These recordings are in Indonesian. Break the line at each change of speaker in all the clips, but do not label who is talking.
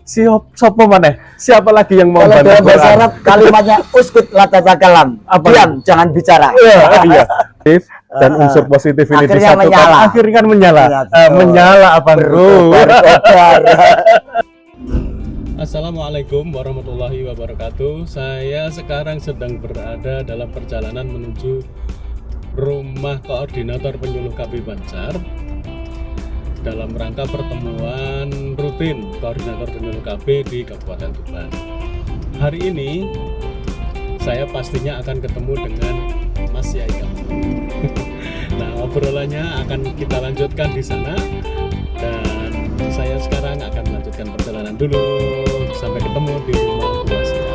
Siapa mana? Siapa lagi yang mau
Kalau
bantu
dalam bahasa
Quran?
Arab kalimatnya uskut la tatakalam.
Apa
Diam, jangan bicara.
Iya. Dan unsur positif ini
Akhirnya
disatukan,
menyala.
akhirnya kan menyala.
Iya, betul.
Menyala apa bro?
Berkobar.
Assalamualaikum warahmatullahi wabarakatuh. Saya sekarang sedang berada dalam perjalanan menuju rumah koordinator penyuluh KB Banjar dalam rangka pertemuan rutin koordinator penyuluh KB di Kabupaten Tuban. Hari ini saya pastinya akan ketemu dengan Mas Yai Kamilin. Nah, obrolannya akan kita lanjutkan di sana, dan saya sekarang akan melanjutkan perjalanan dulu. Sampai ketemu di rumah Bu Wasia.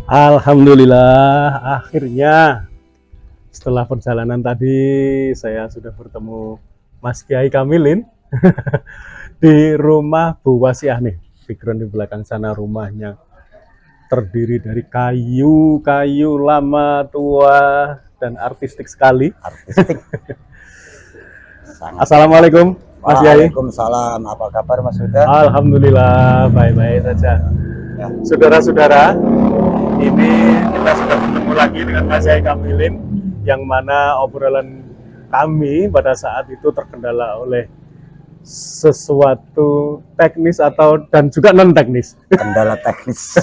Alhamdulillah, akhirnya setelah perjalanan tadi saya sudah bertemu Mas Kiai Kamilin di rumah Bu Wasiah nih. Background di belakang sana rumahnya terdiri dari kayu lama, tua, dan artistik sekali.
Artistik.
Assalamualaikum Mas Kiai.
Waalaikumsalam. Apa kabar Mas Huda?
Alhamdulillah, baik-baik saja.
Ya.
Saudara-saudara, ini kita sudah bertemu lagi dengan Mas Yai Kamilin, yang mana obrolan kami pada saat itu terkendala oleh sesuatu teknis dan juga non teknis,
Kendala teknis.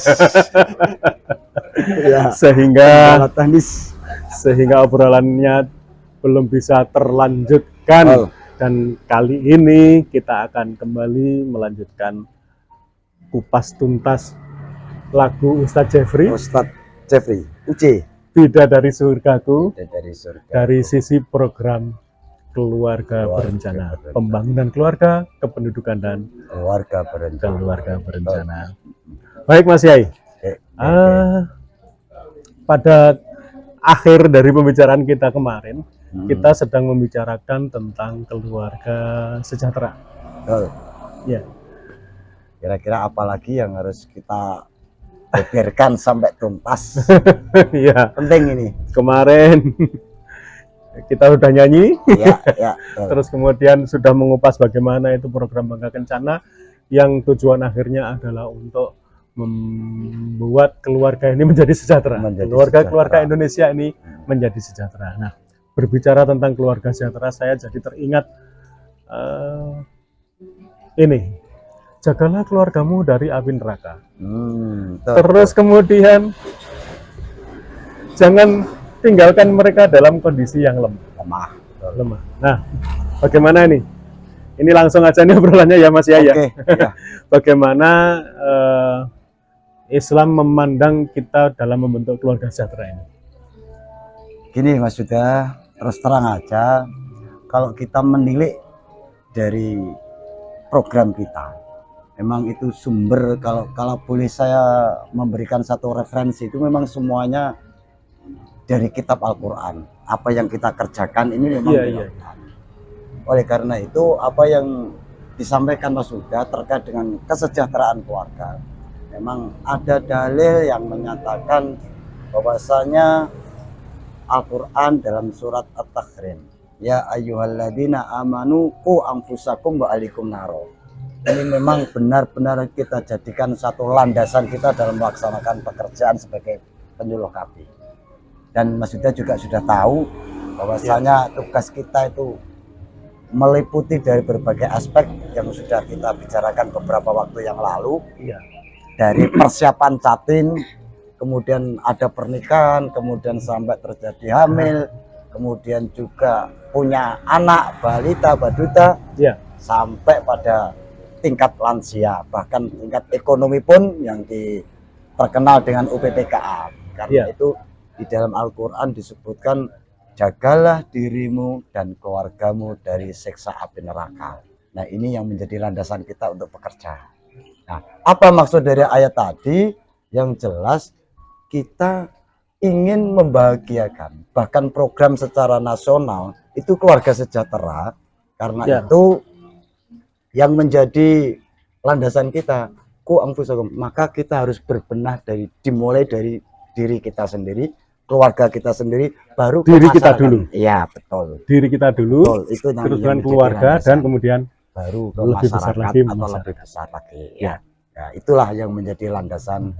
Ya,
sehingga
kendala teknis.
obrolannya belum bisa terlanjutkan.
Oh.
Dan kali ini kita akan kembali melanjutkan kupas tuntas lagu Ustadz Jeffrey, Uci, Bidadari Surgaku,
dari surga.
dari sisi program keluarga berencana, pembangunan keluarga, kependudukan, dan
keluarga
berencana. Baik Mas Yai, pada akhir dari pembicaraan kita kemarin, kita sedang membicarakan tentang keluarga sejahtera.
Betul.
Ya.
Kira-kira apa lagi yang harus kita beberkan sampai tuntas?
Iya.
Penting ini.
Kemarin kita sudah nyanyi,
Ya.
terus kemudian sudah mengupas bagaimana itu program Bangga Kencana yang tujuan akhirnya adalah untuk membuat keluarga ini menjadi sejahtera. Keluarga Indonesia ini menjadi sejahtera. Nah, berbicara tentang keluarga sejahtera, saya jadi teringat ini. Jagalah keluargamu dari api neraka. Terus kemudian jangan tinggalkan mereka dalam kondisi yang lemah. Nah, bagaimana ini? Ini langsung aja nih obrolannya ya Mas Yaya.
Oke, ya.
Bagaimana Islam memandang kita dalam membentuk keluarga sejahtera ini?
Gini Mas Yuda, terus terang aja, kalau kita menilik dari program kita, memang itu sumber, kalau boleh saya memberikan satu referensi, itu memang semuanya dari kitab Al-Quran. Apa yang kita kerjakan ini memang dari Al-Quran. Oleh karena itu, apa yang disampaikan Mas Huda terkait dengan kesejahteraan keluarga, memang ada dalil yang menyatakan bahwasanya Al-Quran dalam surat At-Tahrim, ya ayyuhalladzina amanu qu anfusakum wa ahlikum naro. Ini memang benar-benar kita jadikan satu landasan kita dalam melaksanakan pekerjaan sebagai penyuluh KB. Dan Mas Yuda juga sudah tahu bahwasanya tugas kita itu meliputi dari berbagai aspek yang sudah kita bicarakan beberapa waktu yang lalu. dari persiapan catin, kemudian ada pernikahan, kemudian sampai terjadi hamil, kemudian juga punya anak, balita, baduta,
Ya.
sampai pada tingkat lansia, bahkan tingkat ekonomi pun yang terkenal dengan UPPKA. Karena
Ya.
itu di dalam Al-Quran disebutkan, jagalah dirimu dan keluargamu dari siksa api neraka. Nah, ini yang menjadi landasan kita untuk bekerja. Nah, apa maksud dari ayat tadi? Yang jelas kita ingin membahagiakan, bahkan program secara nasional itu keluarga sejahtera. Karena
Ya.
itu yang menjadi landasan kita, maka kita harus berbenah dimulai dari diri kita sendiri, keluarga kita sendiri, baru
Diri kita
masyarakat.
dulu.
Iya, betul.
Diri kita dulu,
Betul, itu
terus
yang
dengan
menjadi
keluarga,
landasan.
dan kemudian
Baru ke
lebih besar
masyarakat
lagi,
atau
masyarakat.
lebih besar lagi.
Ya.
Ya, itulah yang menjadi landasan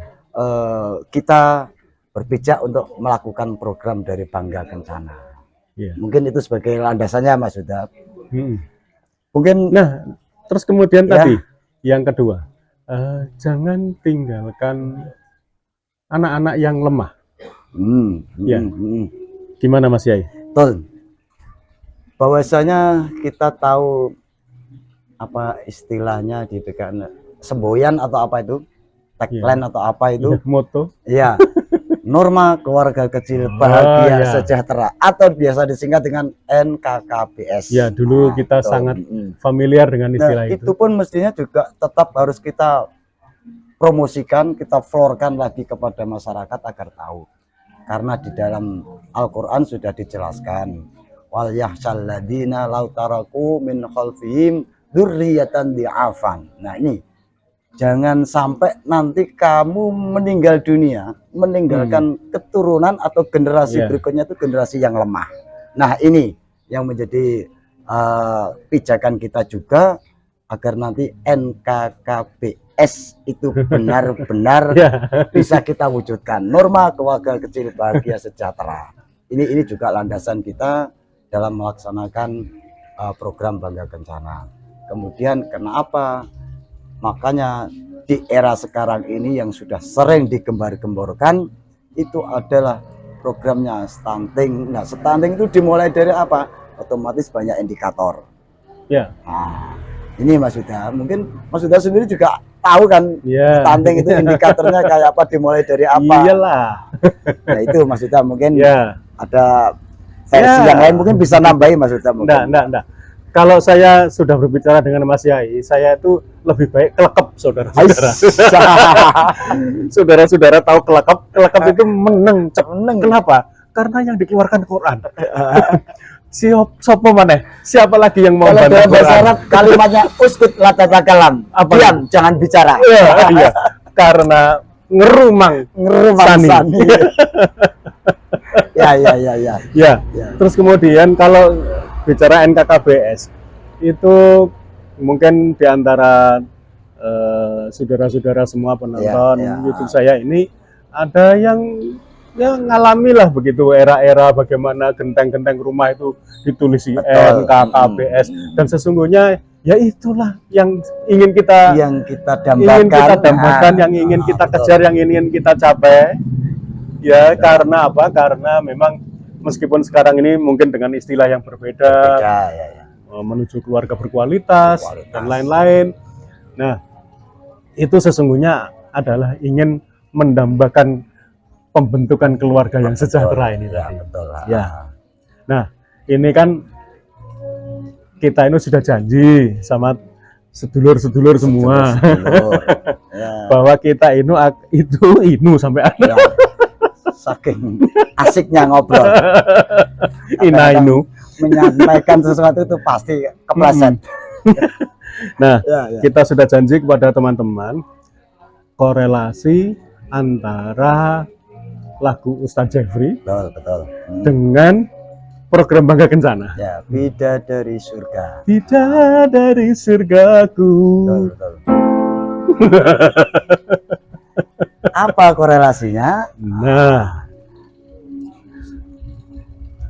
kita berpijak untuk melakukan program dari Bangga Kencana.
Ya.
Mungkin itu sebagai landasannya, Mas Yuda. Mungkin
Nah, terus kemudian
Ya.
tadi yang kedua, jangan tinggalkan anak-anak yang lemah. Ya. Gimana Mas Yai?
Betul. Bahwasanya kita tahu apa istilahnya di BKN, semboyan atau apa itu, tagline atau apa itu,
Ya, moto.
iya. Norma keluarga kecil bahagia
ya.
sejahtera, atau biasa disingkat dengan NKKBS.
Ya, dulu kita
betul.
sangat familiar dengan istilah
itu pun mestinya juga tetap harus kita promosikan, kita florkan lagi kepada masyarakat agar tahu. Karena di dalam Al-Quran sudah dijelaskan, wal yahsyal ladina law taraku min khalfihim dzurriyyatan di'afan. Nah, ini jangan sampai nanti kamu meninggal dunia, meninggalkan keturunan atau generasi berikutnya itu generasi yang lemah. Nah, ini yang menjadi pijakan kita juga, agar nanti NKKBS itu benar-benar bisa kita wujudkan. Norma keluarga kecil bahagia sejahtera. Ini juga landasan kita dalam melaksanakan program Bangga Kencana. Kemudian kenapa? Makanya di era sekarang ini yang sudah sering digembar-gemborkan itu adalah programnya stunting. Nah, stunting itu dimulai dari apa? Otomatis banyak indikator.
Ya.
Nah, ini Mas Yuda, mungkin Mas Yuda sendiri juga tahu kan, stunting itu indikatornya kayak apa, dimulai dari apa?
Iyalah.
Nah, itu Mas Yuda mungkin ada versi
Ya.
yang lain mungkin bisa nambahin Mas Yuda mungkin.
Enggak. Kalau saya sudah berbicara dengan Mas Yai, saya itu lebih baik kelekep, saudara-saudara. Saudara-saudara tahu kelekep itu meneng. Kenapa? Karena yang dikeluarkan Quran. Siapa mana? Siapa lagi yang mau
Kalau
bantu
dalam bahasa
Quran?
Arab kalimatnya uskut la tatakalam. Diam, jangan bicara.
Iya. Karena ngerumang sani. Ya. Terus kemudian kalau bicara NKKBS itu mungkin diantara saudara-saudara semua penonton YouTube saya ini ada yang ngalami lah begitu era-era bagaimana genteng-genteng rumah itu ditulis NKKBS, dan sesungguhnya ya itulah yang ingin kita dambakan, yang ingin kita kejar, yang ingin kita capai. Ya, karena apa? Karena memang meskipun sekarang ini mungkin dengan istilah yang berbeda, menuju keluarga berkualitas dan lain-lain. Nah, itu sesungguhnya adalah ingin mendambakan pembentukan keluarga yang sejahtera ini tadi. Nah, ini kan kita ini sudah janji sama sedulur-sedulur semua bahwa kita inu sampai ada.
Saking asiknya ngobrol,
Inu
menyampaikan sesuatu itu pasti kepleset.
Nah, kita sudah janji kepada teman-teman korelasi antara lagu Ustadz Jeffrey dengan program Bangga Kencana.
Ya, bidadari surga.
Bidadari surgaku.
Apa korelasinya?
Nah,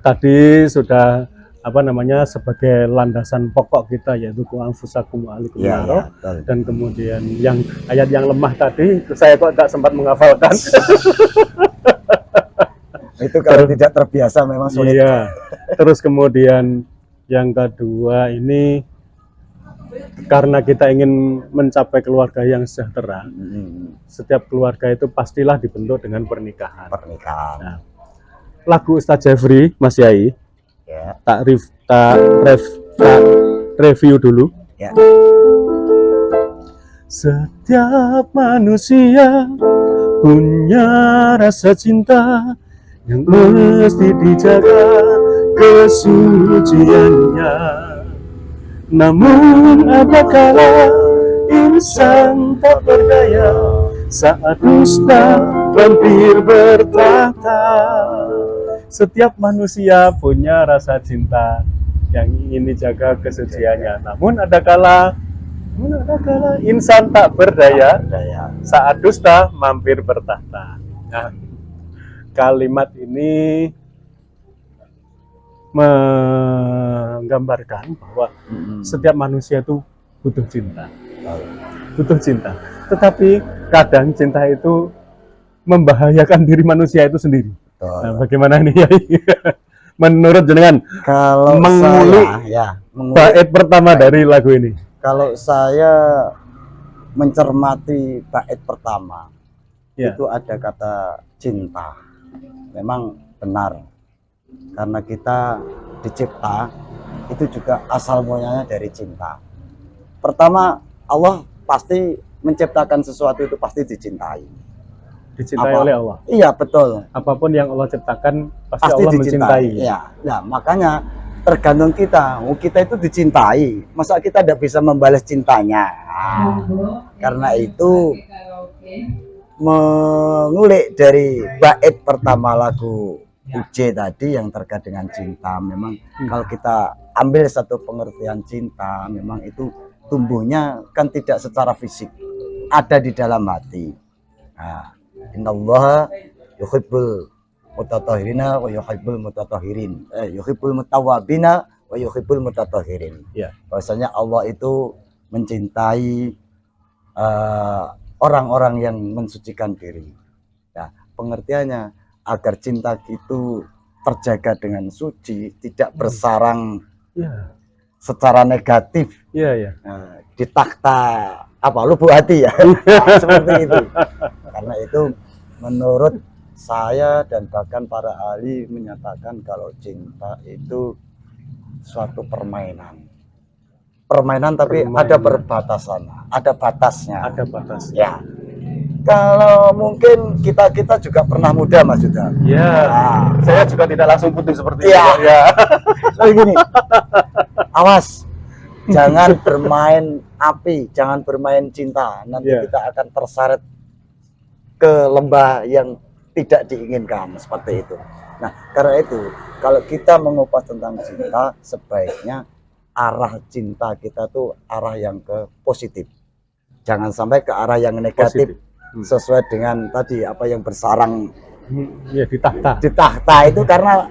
tadi sudah apa namanya sebagai landasan pokok kita, yaitu qu anfusakum wa ahlikum
Ya,
naro.
betul.
Dan kemudian yang ayat yang lemah tadi saya kok tidak sempat menghafalkan.
Itu kalau tidak terbiasa memang sulit.
Iya. Terus kemudian yang kedua ini karena kita ingin mencapai keluarga yang sejahtera, setiap keluarga itu pastilah dibentuk dengan pernikahan.
Pernikahan.
Nah, lagu Ustadz Jeffrey, Mas Yai,
Ya.
tak review dulu.
Ya.
Setiap manusia punya rasa cinta yang mesti dijaga kesuciannya. Namun ada kala insan tak berdaya saat dusta hampir bertahta. Setiap manusia punya rasa cinta yang ingin dijaga kesuciannya. Namun ada kala insan tak berdaya
Ya.
saat dusta mampir bertahta. Nah, kalimat ini menggambarkan bahwa setiap manusia itu butuh cinta. Butuh cinta. Tetapi kadang cinta itu membahayakan diri manusia itu sendiri. Nah, bagaimana ini ya? Menurut jenengan,
Kalau
mengulik bait pertama dari lagu ini.
Kalau saya mencermati bait pertama,
Ya.
itu ada kata cinta. Memang benar. Karena kita dicipta itu juga asal mulanya dari cinta. Pertama, Allah pasti menciptakan sesuatu itu pasti dicintai.
Dicintai oleh Allah.
Iya, betul.
Apapun yang Allah ciptakan pasti
Pasti
Allah
dicintai.
mencintai.
Iya. Nah, makanya tergantung kita. Kita itu dicintai. Masa kita tidak bisa membalas cintanya? Nah, karena itu mengulik dari bait pertama lagu UJ tadi yang terkait dengan cinta. Memang kalau kita ambil satu pengertian cinta, memang itu tumbuhnya kan tidak secara fisik, ada di dalam hati. Nah, innallaha yuhibbul mutatahhirina wa yuhibbul mutatahhirin. Yuhibbul mutawwabina wa yuhibbul mutatahhirin.
Ya.
Bahwasanya Allah itu mencintai orang-orang yang mensucikan diri. Nah, pengertiannya agar cinta itu terjaga dengan suci, tidak bersarang secara negatif.
Iya.
Nah, di takhta apa lubuk hati ya. Seperti itu. Karena itu menurut saya dan bahkan para ahli menyatakan kalau cinta itu suatu permainan. Permainan tapi ada perbatasan, ada batasnya.
Ada batasnya.
Ya. Kalau mungkin kita juga pernah muda, Mas Yuda.
Ya.
Nah,
Saya juga tidak langsung putih seperti itu.
Iya.
Ya.
Tapi gini, awas, jangan bermain api, jangan bermain cinta. Nanti
Iya.
kita akan terseret ke lembah yang tidak diinginkan, seperti itu. Nah, karena itu, kalau kita mengupas tentang cinta, sebaiknya arah cinta kita tuh arah yang ke positif. Jangan sampai ke arah yang negatif.
Positif.
Sesuai dengan tadi apa yang bersarang
Ya, di tahta.
di tahta itu, karena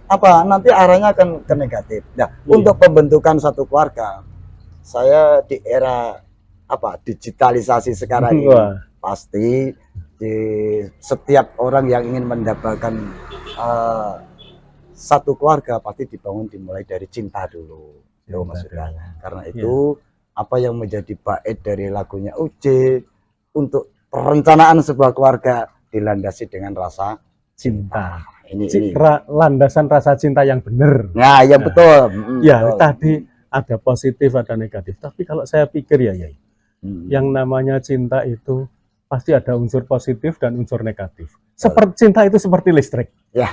apa nanti arahnya akan ke negatif. Nah, untuk pembentukan satu keluarga, saya di era apa digitalisasi sekarang ini, pasti di setiap orang yang ingin mendapatkan satu keluarga pasti dimulai dari cinta dulu. Loh, maksudnya. Karena itu apa yang menjadi bait dari lagunya UJ untuk perencanaan sebuah keluarga dilandasi dengan rasa cinta. Ini.
Landasan rasa cinta yang benar.
Nah, yang betul.
Ya,
betul.
tadi ada positif, ada negatif. Tapi kalau saya pikir ya, yang namanya cinta itu pasti ada unsur positif dan unsur negatif. Seperti cinta itu seperti listrik.
Ya.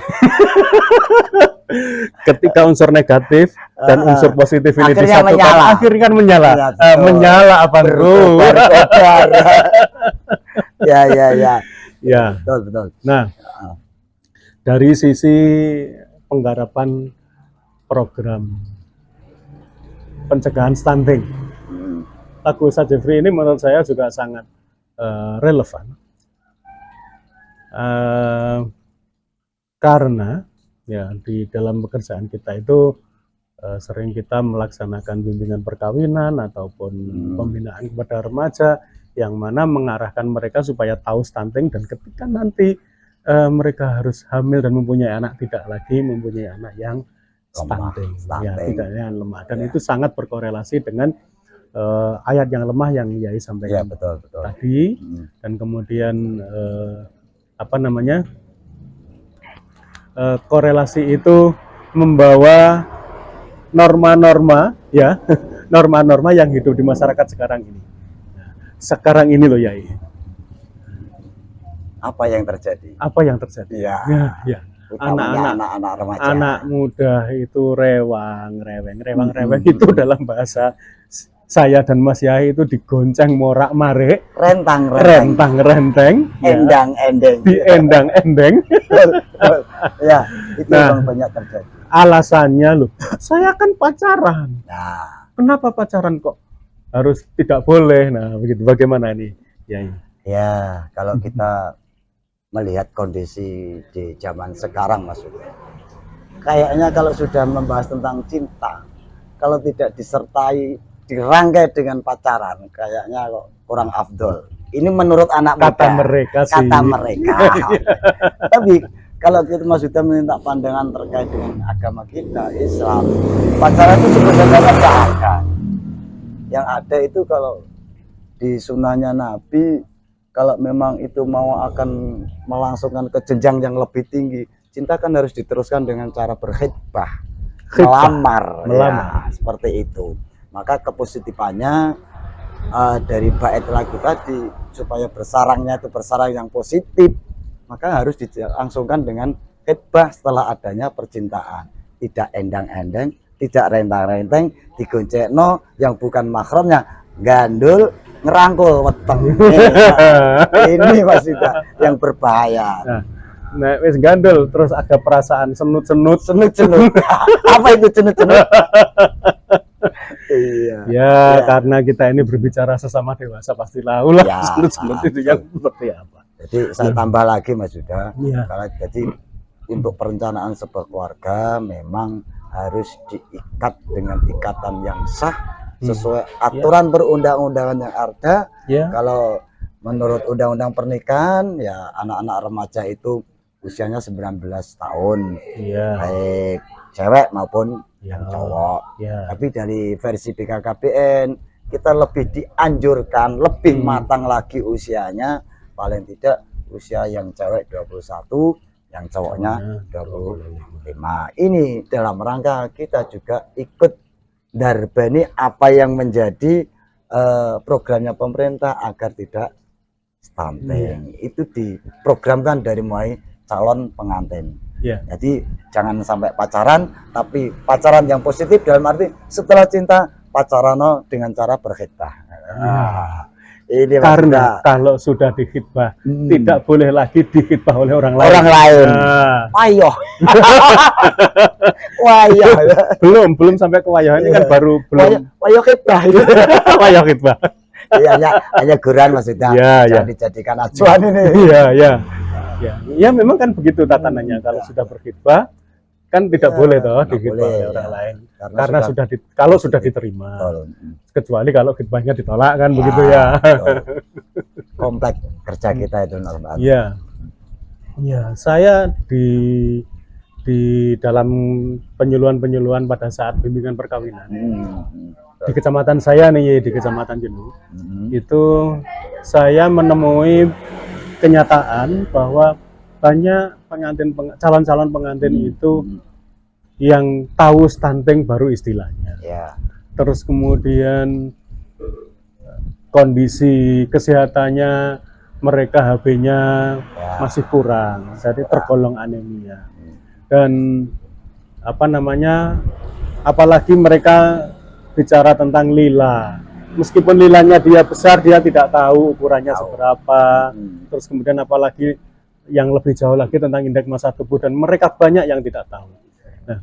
Ketika unsur negatif dan unsur positif ini
akhirnya
disatukan,
menyala.
akhirnya kan menyala. Menyala apa bro?
Ya.
Ya.
Betul.
Nah, dari sisi penggarapan program pencegahan stunting, lagu Ustadz Jeffrey ini menurut saya juga sangat relevan. Karena ya di dalam pekerjaan kita itu sering kita melaksanakan bimbingan perkawinan ataupun pembinaan kepada remaja yang mana mengarahkan mereka supaya tahu stunting, dan ketika nanti mereka harus hamil dan mempunyai anak, tidak lagi mempunyai anak yang stunting, ya, tidak yang lemah, dan itu sangat berkorelasi dengan ayat yang lemah yang Yai sampaikan
betul.
tadi. Dan kemudian apa namanya, korelasi itu membawa norma-norma, ya, norma-norma yang hidup di masyarakat sekarang ini. Sekarang ini loh Yai.
Apa yang terjadi?
Apa yang terjadi? Ya.
Anak-anak remaja.
Anak muda itu rewang itu dalam bahasa saya dan Mas Yai itu digonceng morak-marik, rentang-renteng,
endang-endeng,
diendang-endeng.
Ya, itu yang banyak terjadi.
Alasannya loh, saya kan pacaran.
Nah,
Kenapa pacaran kok harus tidak boleh? Nah, begitu. Bagaimana ini, Yai?
ya kalau kita melihat kondisi di zaman sekarang, Mas, kayaknya kalau sudah membahas tentang cinta, kalau tidak disertai, dirangkai dengan pacaran, kayaknya kok kurang afdol. Ini menurut anak muda.
Kata mereka sih.
Kata mereka. Tapi kalau kita Mas Huda minta pandangan terkait dengan agama kita, Islam, pacaran itu sebenarnya tidak ada. Yang ada itu kalau di sunnahnya Nabi, kalau memang itu mau akan melangsungkan ke jenjang yang lebih tinggi, cinta kan harus diteruskan dengan cara berkhidbah, melamar. Ya, seperti itu. Maka kepositifannya dari bait lagu tadi, supaya bersarangnya itu bersarang yang positif, maka harus dilangsungkan dengan khidbah setelah adanya percintaan. Tidak endang-endeng, tidak rentang-renteng, digoncekno yang bukan mahramnya, gandul, ngerangkul weteng. Ini Mas Huda yang berbahaya.
Nah, wis gandul terus ada perasaan senut-senut.
Apa itu senut-senut? Iya.
Ya, karena kita ini berbicara sesama dewasa, pasti tahu lah senut-senut itu yang seperti apa.
Jadi saya tambah lagi Mas Huda,
Ya.
jadi untuk perencanaan sebuah keluarga memang harus diikat dengan ikatan yang sah sesuai aturan perundang-undangan yang ada. Kalau menurut undang-undang pernikahan, ya anak-anak remaja itu usianya 19 tahun, baik cewek maupun yang cowok. Tapi dari versi BKKBN kita lebih dianjurkan lebih matang lagi usianya, paling tidak usia yang cewek 21, yang cowoknya 25. Ini dalam rangka kita juga ikut darbani apa yang menjadi programnya pemerintah agar tidak stunting. Itu diprogramkan dari mulai calon pengantin. Jadi jangan sampai pacaran, tapi pacaran yang positif dalam arti setelah cinta pacaran dengan cara berkhidbah. Ini
karena kalau sudah dikhidbah tidak boleh lagi dikhidbah oleh orang lain.
Wayoh. Wayoh.
Belum sampai ke wayoh, ini kan baru belum.
Wayoh khidbah.
Wayoh khidbah.
Iya, hanya guran maksudnya. Jangan dijadikan acuan ini.
Ya, memang kan begitu tatanannya. Kalau sudah berkhidbah kan tidak boleh toh dikhidbah oleh orang lain. Karena kalau sudah diterima. Kecuali kalau khidbahnya ditolak kan, begitu ya.
Kompleks kerja kita itu normal.
Ya, saya di dalam penyuluhan pada saat bimbingan perkawinan di kecamatan saya nih, di Kecamatan Jenuh, itu saya menemui kenyataan bahwa banyak calon-calon pengantin itu yang tahu stunting baru istilahnya. Terus kemudian kondisi kesehatannya mereka HB-nya masih kurang, jadi tergolong anemia. Dan apa namanya, apalagi mereka bicara tentang lila, meskipun lilanya dia besar, dia tidak tahu ukurannya seberapa. Terus kemudian apalagi yang lebih jauh lagi tentang indeks massa tubuh, dan mereka banyak yang tidak tahu. Nah,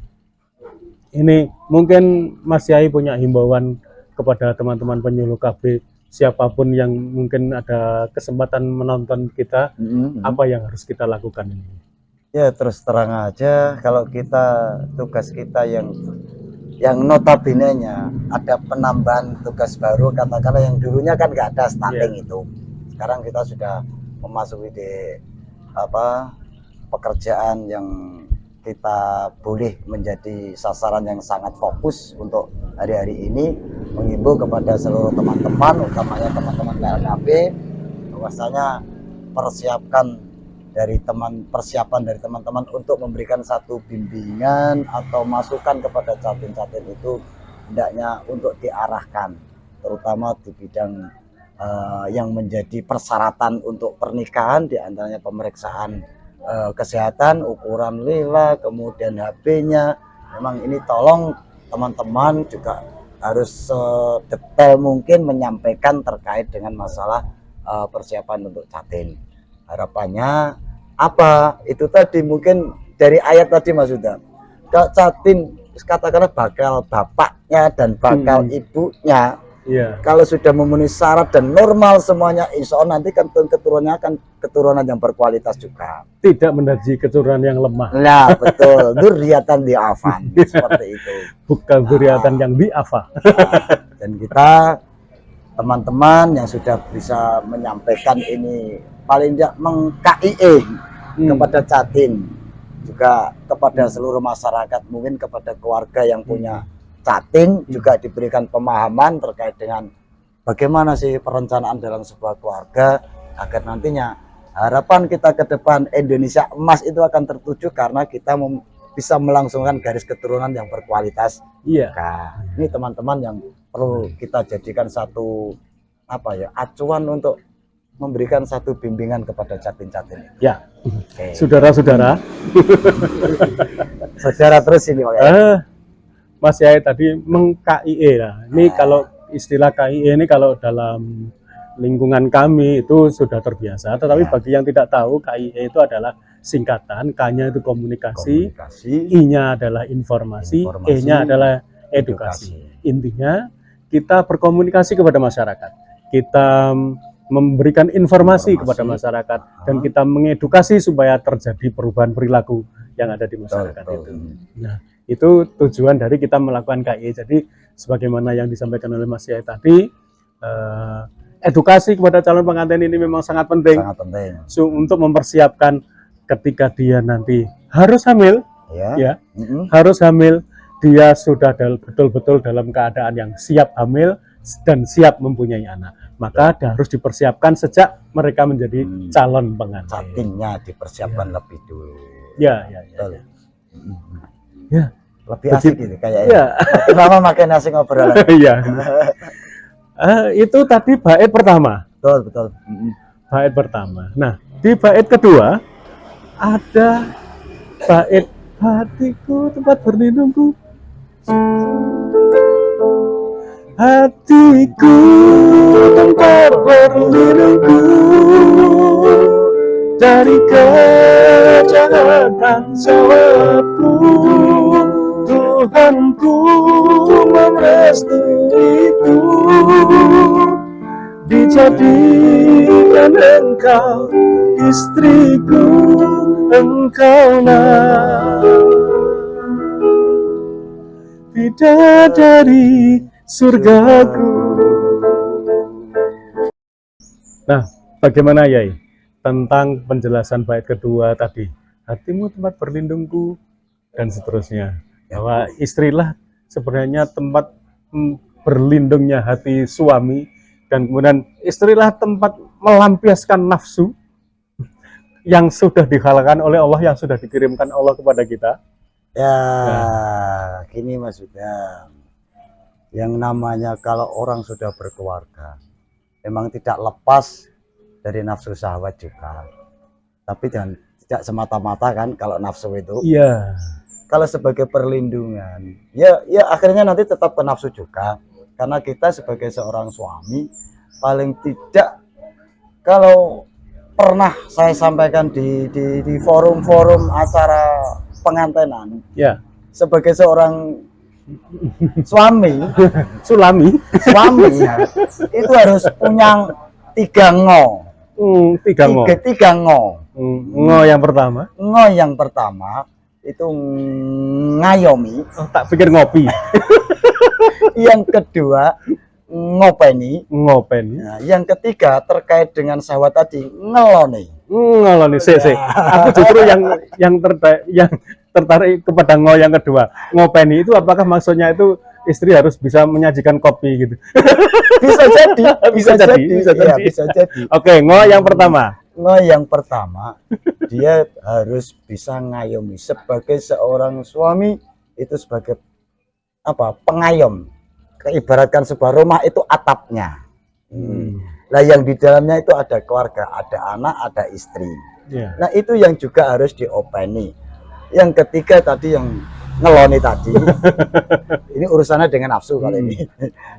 ini mungkin Mas Yai punya himbauan kepada teman-teman penyuluh KB, siapapun yang mungkin ada kesempatan menonton kita, apa yang harus kita lakukan ini?
Ya terus terang aja, kalau kita tugas kita yang yang notabene-nya ada penambahan tugas baru, katakanlah yang dulunya kan nggak ada stunting itu. Sekarang kita sudah memasuki di pekerjaan yang kita boleh menjadi sasaran yang sangat fokus untuk hari-hari ini, mengimbau kepada seluruh teman-teman, utamanya teman-teman KLKP, bahwasanya persiapan dari teman-teman untuk memberikan satu bimbingan atau masukan kepada catin-catin itu hendaknya untuk diarahkan, terutama di bidang yang menjadi persyaratan untuk pernikahan, diantaranya pemeriksaan kesehatan, ukuran lila, kemudian HB-nya. Memang ini tolong teman-teman juga harus sedetail mungkin menyampaikan terkait dengan masalah persiapan untuk catin. Harapannya apa? Itu tadi mungkin dari ayat tadi Mas Huda. Kalau catin katakanlah bakal bapaknya dan bakal ibunya.
Iya.
Kalau sudah memenuhi syarat dan normal semuanya, insya Allah nanti kan keturunannya akan keturunan yang berkualitas juga.
Tidak menjadi keturunan yang lemah.
Nah, betul. Dzurriatan di'afan. Seperti itu.
Bukan dzurriatan yang di'afa.
Dan kita teman-teman yang sudah bisa menyampaikan ini paling tidak meng-KIE kepada catin, juga kepada seluruh masyarakat, mungkin kepada keluarga yang punya catin juga diberikan pemahaman terkait dengan bagaimana sih perencanaan dalam sebuah keluarga, agar nantinya harapan kita ke depan Indonesia emas itu akan tertuju karena kita bisa melangsungkan garis keturunan yang berkualitas.
Iya.
Nah, ini teman-teman yang perlu kita jadikan satu acuan untuk memberikan satu bimbingan kepada catin-catin.
Ya.
Oke.
Saudara-saudara.
Saudara terus ini
Mas Yai tadi meng-KIE lah. Ini kalau istilah KIE ini kalau dalam lingkungan kami itu sudah terbiasa. Tetapi bagi yang tidak tahu, KIE itu adalah singkatan. K-nya itu komunikasi, I-nya adalah informasi, E-nya adalah edukasi. Intinya kita berkomunikasi kepada masyarakat. Kita memberikan informasi kepada masyarakat dan kita mengedukasi supaya terjadi perubahan perilaku yang ada di masyarakat itu. Nah, itu tujuan dari kita melakukan KIE. Jadi sebagaimana yang disampaikan oleh Mas Yai tadi, edukasi kepada calon pengantin ini memang sangat penting.
Sangat penting.
So, untuk mempersiapkan ketika dia nanti harus hamil, harus hamil, dia sudah betul-betul dalam keadaan yang siap hamil dan siap mempunyai anak. Maka dia harus dipersiapkan sejak mereka menjadi calon pengantin.
Catinnya dipersiapkan lebih dulu.
Ya. Ya,
lebih asik gitu kayaknya.
Ya.
Lama makin asik ngobrolan.
Iya. Itu tadi bait pertama.
Betul.
Bait pertama. Nah, di bait kedua ada bait hatiku tempat berlindungku. Hatiku tempat berlindungku dari kejahatan syahwatku. Tuhanku merestuiku, dijadikan engkau istriku, engkaulah bidadari surgaku. Nah, bagaimana Yai tentang penjelasan bait kedua tadi? Hatimu tempat berlindungku dan seterusnya. Bahwa istrilah sebenarnya tempat berlindungnya hati suami, dan kemudian istrilah tempat melampiaskan nafsu yang sudah dihalalkan oleh Allah, yang sudah dikirimkan Allah kepada kita.
Ya, gini Mas Huda, yang namanya kalau orang sudah berkeluarga memang tidak lepas dari nafsu syahwat juga, tapi tidak semata-mata kan kalau nafsu itu.
Iya.
Kalau sebagai perlindungan, ya akhirnya nanti tetap ke nafsu juga, karena kita sebagai seorang suami paling tidak, kalau pernah saya sampaikan di forum-forum acara pengantenan,
Ya.
sebagai seorang suami,
Suami
ya, itu harus punya 3 ngo.
3 ngo.
Tiga ngo.
Ngo yang pertama.
Ngo yang pertama itu ngayomi,
Oh, tak pikir ngopi.
yang kedua ngopeni,
Ngopeni.
nah, yang ketiga terkait dengan sahwat tadi ngeloni.
Ngeloni sih. Aku justru yang tertarik kepada yang kedua. Ngopeni itu apakah maksudnya itu istri harus bisa menyajikan kopi gitu?
Bisa jadi,
Bisa jadi.
Ya, bisa jadi.
Oke, yang pertama.
Yang pertama dia harus bisa ngayomi sebagai seorang suami, itu sebagai apa, pengayom. Ibaratkan sebuah rumah itu atapnya. Nah, yang di dalamnya itu ada keluarga, ada anak, ada istri.
Yeah.
Nah, itu yang juga harus diopeni. Yang ketiga tadi yang ngeloni tadi, ini urusannya dengan nafsu kali ini.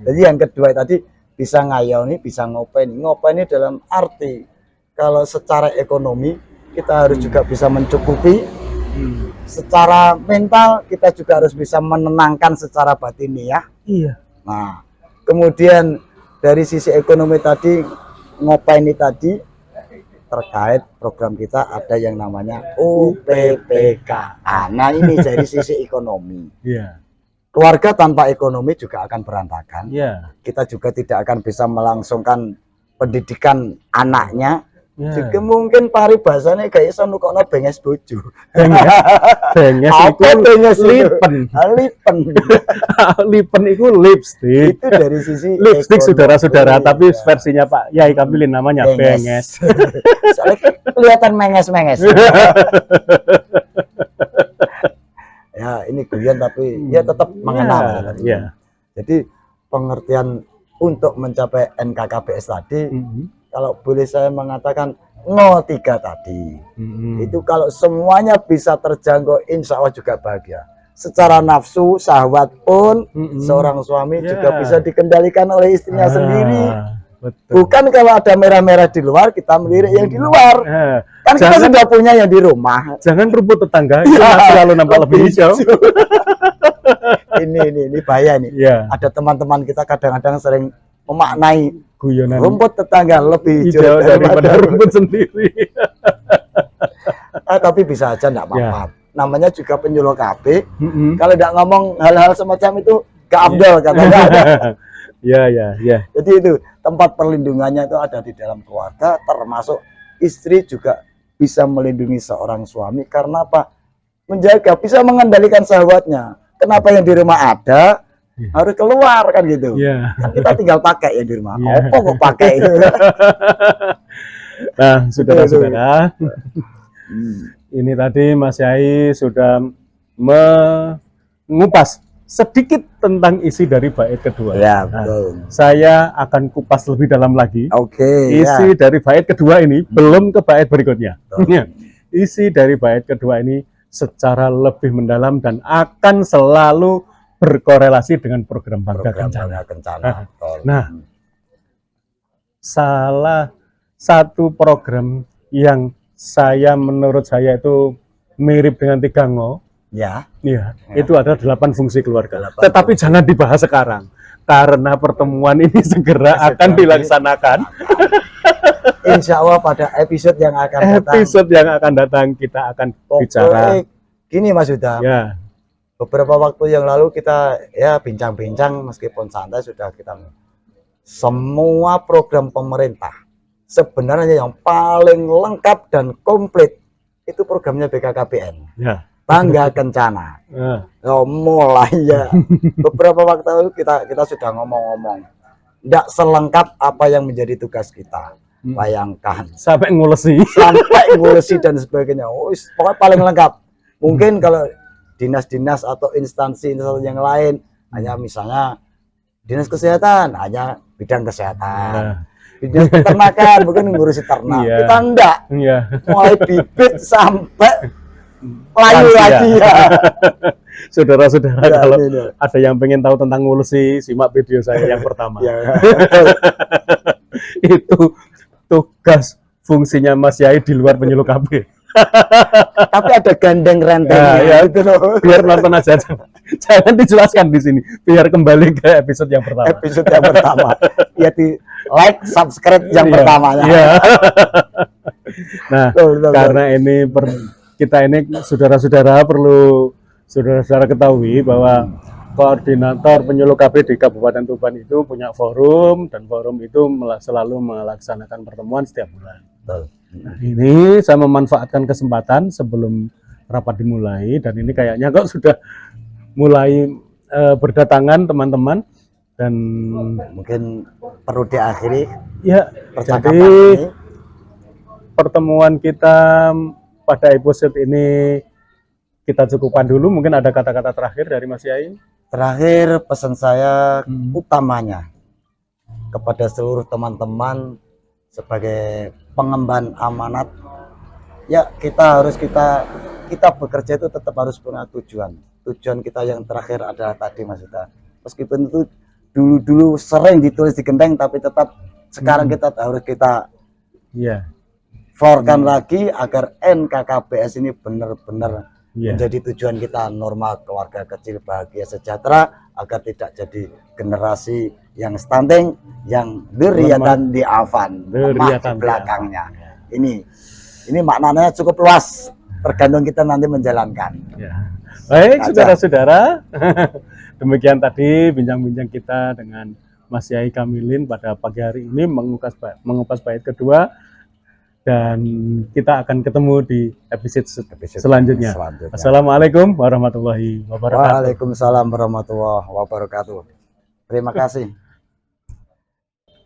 Jadi yang kedua tadi bisa ngayomi, bisa ngopeni. Ngopeni dalam arti kalau secara ekonomi kita harus juga bisa mencukupi. Secara mental kita juga harus bisa menenangkan secara batiniah.
Iya.
Nah, kemudian dari sisi ekonomi tadi, ngopeni tadi terkait program kita ada yang namanya UPPKA. Nah, ini dari sisi ekonomi.
Iya.
Keluarga tanpa ekonomi juga akan berantakan.
Iya.
Kita juga tidak akan bisa melangsungkan pendidikan anaknya.
Yeah.
Juga mungkin paribasane gak iso nukokno benges bojo.
Benges
Apa
itu
benges itu?
lipen.
Lipen.
Lipen itu lipstick.
Itu dari sisi
Lipstick
ekonomi.
saudara-saudara, tapi
Ya.
versinya Pak Yai Kamilin namanya benges.
Soalnya kelihatan menges-menges. Ya, ini guyon tapi ya tetap mengenal.
Ya.
Jadi pengertian untuk mencapai NKKBS tadi, kalau boleh saya mengatakan 03 tadi, itu kalau semuanya bisa terjangkau, insya Allah juga bahagia. Secara nafsu, syahwat pun seorang suami juga bisa dikendalikan oleh istrinya sendiri.
Betul.
Bukan kalau ada merah-merah di luar, kita melirik yang di luar. Kan kita sudah punya yang di rumah.
Jangan rumput tetangga, itu selalu nampak lebih hijau.
Ini bahaya nih.
Ya.
Ada teman-teman kita kadang-kadang sering memaknai
Guyonan
rumput tetangga lebih
hijau daripada rumput sendiri.
Tapi bisa aja enggak apa-apa. Namanya juga penyuluh KB. Kalau tidak ngomong hal-hal semacam itu gak afdol katanya.
Ya.
Jadi itu tempat perlindungannya itu ada di dalam keluarga, termasuk istri juga bisa melindungi seorang suami karena apa? Menjaga, bisa mengendalikan sahabatnya. Kenapa yang di rumah ada harus keluar kan gitu? Kan kita tinggal pakai yang di rumah. Apa kok pakai?
Nah, saudara-saudara, ini tadi Mas Yai sudah mengupas sedikit tentang isi dari bait kedua.
Ya, betul.
Saya akan kupas lebih dalam lagi.
ya.
Isi dari bait kedua ini belum ke bait berikutnya. Isi dari bait kedua ini secara lebih mendalam dan akan selalu berkorelasi dengan program Bangga Kencana. Nah, salah satu program yang menurut saya itu mirip dengan 3
Ya.
Itu ada 8 fungsi keluarga. Tetapi jangan dibahas sekarang karena pertemuan ini segera akan dilaksanakan.
Insya Allah pada episode yang akan datang.
Kita akan bicara.
Gini Mas Yuda.
Ya.
Beberapa waktu yang lalu kita ya bincang-bincang meskipun santai sudah kita. Semua program pemerintah sebenarnya yang paling lengkap dan komplit itu programnya BKKBN.
Ya.
Bangga Kencana. Mulai ya. Beberapa waktu lalu kita sudah ngomong-ngomong. Tidak selengkap apa yang menjadi tugas kita. Bayangkan.
Sampai ngulesi
Dan sebagainya. Pokoknya paling lengkap. Mungkin kalau dinas-dinas atau instansi yang lain hanya misalnya dinas kesehatan hanya bidang kesehatan. Dinas peternakan mungkin ngurusi ternak. Kita enggak. Mulai bibit sampai layu lagi ya.
Saudara-saudara, kalau ada yang pengen tahu tentang ngulesi, simak video saya yang pertama. Itu tugas fungsinya Mas Yai di luar penyuluh KB.
Tapi ada gandeng rentengnya gitu loh.
Biar nonton aja, jangan dijelaskan di sini. Biar kembali ke episode yang pertama. Ya di like, subscribe yang pertamanya. Nah, karena ini kita ini saudara-saudara perlu saudara-saudara ketahui bahwa koordinator penyuluh KB di Kabupaten Tuban itu punya forum, dan forum itu selalu melaksanakan pertemuan setiap bulan.
Betul.
Nah, ini saya memanfaatkan kesempatan sebelum rapat dimulai, dan ini kayaknya kok sudah mulai berdatangan teman-teman, dan
Mungkin perlu diakhiri
ya
percakapan
jadi
ini.
pertemuan kita pada episode ini kita cukupkan dulu. Mungkin ada kata-kata terakhir dari Mas Yai.
Terakhir pesan saya utamanya kepada seluruh teman-teman sebagai pengemban amanat, ya kita bekerja itu tetap harus punya tujuan. Tujuan kita yang terakhir adalah tadi Mas Yuda. Meskipun itu dulu sering ditulis di genteng, tapi tetap sekarang kita harus
Iya.
forkan lagi agar NKKBS ini benar-benar
Iya.
menjadi tujuan kita, norma keluarga kecil bahagia sejahtera, agar tidak jadi generasi yang stunting, yang dzurriatan di'afan, lemah di belakangnya. Ini maknanya cukup luas, tergantung kita nanti menjalankan.
Ya. Baik, saudara-saudara, demikian tadi bincang-bincang kita dengan Mas Yai Kamilin pada pagi hari ini mengupas bait kedua, dan kita akan ketemu di episode selanjutnya. Assalamualaikum warahmatullahi wabarakatuh.
Waalaikumsalam warahmatullahi wabarakatuh. Terima kasih.